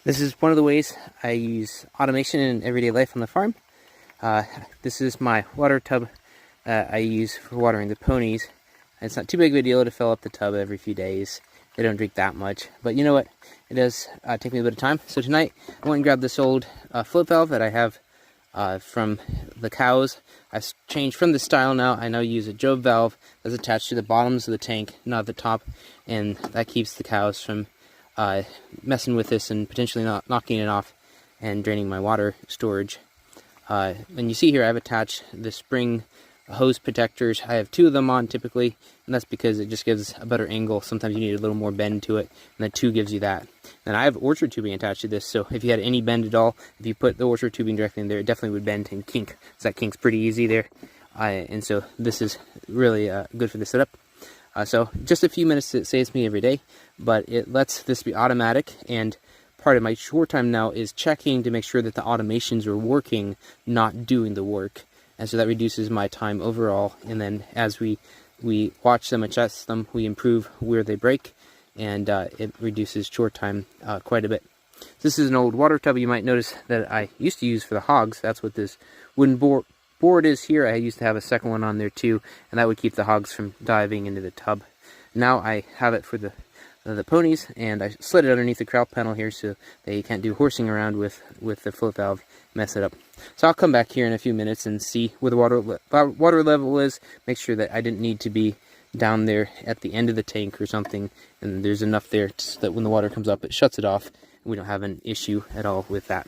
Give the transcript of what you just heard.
This is one of the ways I use automation in everyday life on the farm. This is my water tub I use for watering the ponies. It's not too big of a deal to fill up the tub every few days. They don't drink that much, but you know what? It does take me a bit of time. So tonight I went and grabbed this old float valve that I have from the cows. I changed from the style now. I now use a Job valve that's attached to the bottoms of the tank, not the top, and that keeps the cows from messing with this and potentially not knocking it off and draining my water storage. And you see here I've attached the spring hose protectors. I have 2 of them on typically, and that's because it just gives a better angle. Sometimes you need a little more bend to it, and the 2 gives you that. And I have orchard tubing attached to this, so if you had any bend at all, if you put the orchard tubing directly in there, it definitely would bend and kink. So that kinks pretty easy there. And so this is really good for the setup. So just a few minutes it saves me every day, but it lets this be automatic, and part of my chore time now is checking to make sure that the automations are working, not doing the work. And so that reduces my time overall, and then as we watch them, adjust them, we improve where they break, and it reduces chore time quite a bit. This is an old water tub you might notice that I used to use for the hogs. That's what this wooden board is here. I used to have a second one on there too, and that would keep the hogs from diving into the tub. Now I have it for the ponies, and I slid it underneath the corral panel here so they can't do horsing around with the float valve, mess it up. So I'll come back here in a few minutes and see where the water level is, make sure that I didn't need to be down there at the end of the tank or something, and there's enough there so that when the water comes up it shuts it off, and we don't have an issue at all with that.